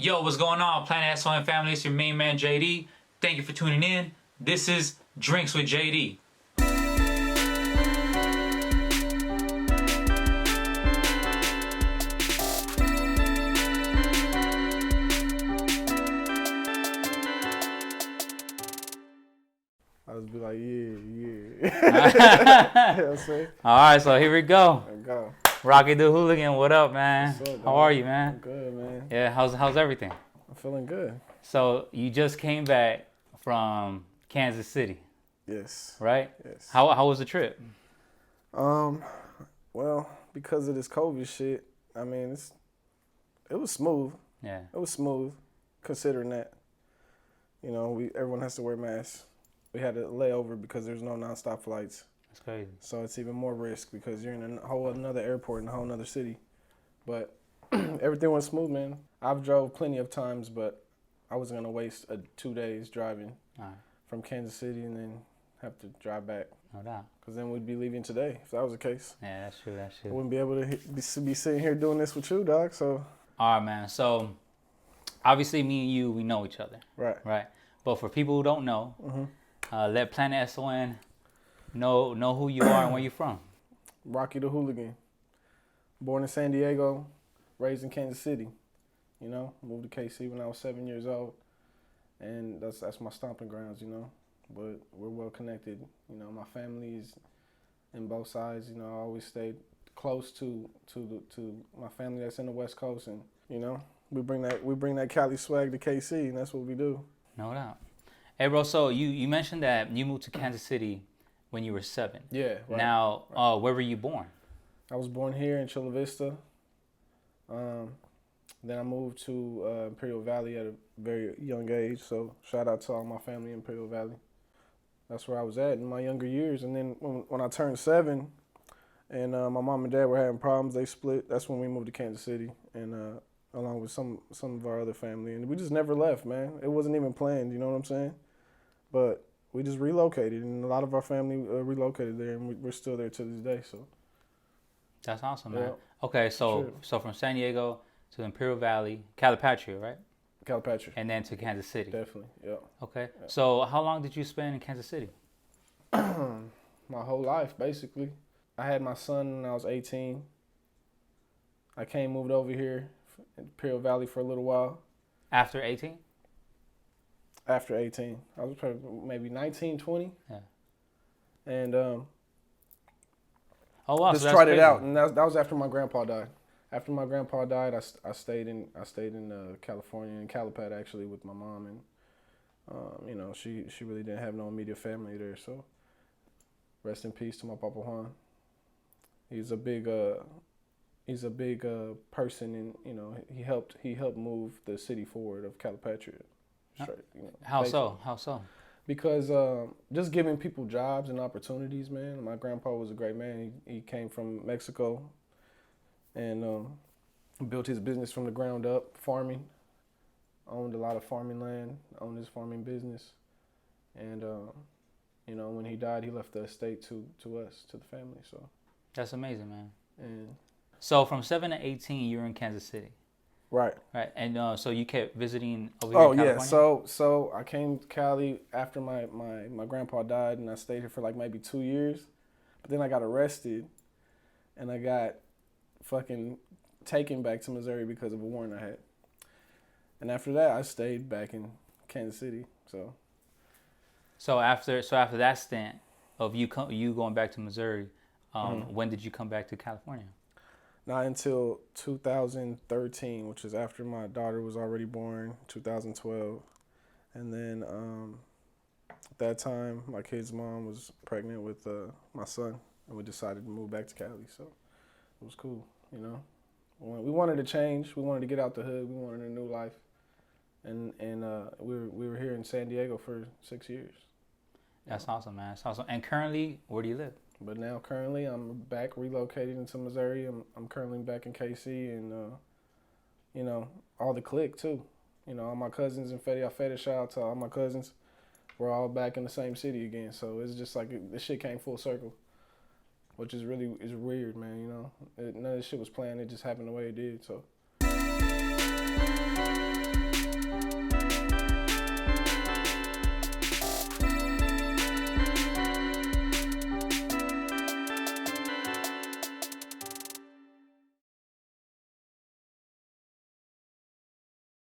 Yo, what's going on, Planet S.O.N family? It's your main man, JD. Thank you for tuning in. This is Drinks with JD. I just be like, yeah. You know what I'm saying? All right, so here we go. There we go. Rocky The Hooligan, what up, man? What's up, How are you, man? I'm good, man. Yeah, how's everything? I'm feeling good. So you just came back from Kansas City, Yes. right? Yes. How was the trip? Well, because of this COVID shit, I mean, it was smooth. Yeah. It was smooth, considering that, you know, everyone has to wear masks. We had a layover because there's no nonstop flights. That's crazy. So it's even more risk because you're in a whole another airport in a whole another city. But everything went smooth, man. I've drove plenty of times, but I wasn't going to waste 2 days driving from Kansas City and then have to drive back. No doubt. Because then we'd be leaving today if that was the case. Yeah, that's true, that's I true. wouldn't be able to be sitting here doing this with you, dog. So. All right, man. So obviously me and you, we know each other. Right. Right. But for people who don't know, let Planet S.O.N know who you are and where you're from. Rocky the Hooligan. Born in San Diego, raised in Kansas City. You know, moved to KC when I was 7 years old. And that's my stomping grounds, you know. But we're well connected. You know, my family's in both sides. You know, I always stayed close to my family that's in the West Coast, and you know, we bring that Cali swag to KC, and that's what we do. No doubt. Hey, bro. So you mentioned that you moved to Kansas City when you were 7. Yeah. Right. Now, where were you born? I was born here in Chula Vista. Then I moved to Imperial Valley at a very young age. So shout out to all my family in Imperial Valley. That's where I was at in my younger years. And then when I turned 7 and my mom and dad were having problems, they split. That's when we moved to Kansas City, and along with some of our other family. And we just never left, man. It wasn't even planned, you know what I'm saying? But we just relocated, and a lot of our family relocated there, and we're still there to this day. So that's awesome, man. Yeah. Okay, so from San Diego to Imperial Valley, Calipatria, right? Calipatria. And then to Kansas City. Definitely, yeah. Okay. Yeah. So how long did you spend in Kansas City? My whole life, basically. I had my son when I was 18. I moved over here in Imperial Valley for a little while. After 18? After 18. I was probably maybe 19, 20. Yeah. And oh, wow, just so tried crazy. it out, and that was after my grandpa died. After my grandpa died, I stayed in California, in Calipat actually, with my mom, and you know, she really didn't have no immediate family there. So rest in peace to my Papa Juan. He's a big person, and you know, he helped move the city forward of Calipatria. Straight, you know, How so? Because just giving people jobs and opportunities, man. My grandpa was a great man. He came from Mexico and built his business from the ground up, farming. Owned a lot of farming land, owned his farming business. And, you know, when he died, he left the estate to us, to the family. So that's amazing, man. And so from 7 to 18, you were in Kansas City. Right. Right. And so you kept visiting over here in California? Yeah. So I came to Cali after my grandpa died, and I stayed here for like maybe 2 years. But then I got arrested, and I got fucking taken back to Missouri because of a warrant I had. And after that, I stayed back in Kansas City. So after that stint of you going back to Missouri, when did you come back to California? Not until 2013, which is after my daughter was already born, 2012. And then at that time, my kid's mom was pregnant with my son, and we decided to move back to Cali. So it was cool, you know. We wanted to change. We wanted to get out the hood. We wanted a new life. And we were here in San Diego for 6 years. That's awesome, man. That's awesome. And currently, where do you live? But now currently I'm back relocated into Missouri. I'm currently back in KC, and you know, all the clique too. You know, all my cousins in Feria Fetish, shout out to all my cousins. We're all back in the same city again. So it's just like this shit came full circle, which is weird, man. You know, none of this shit was planned. It just happened the way it did. So.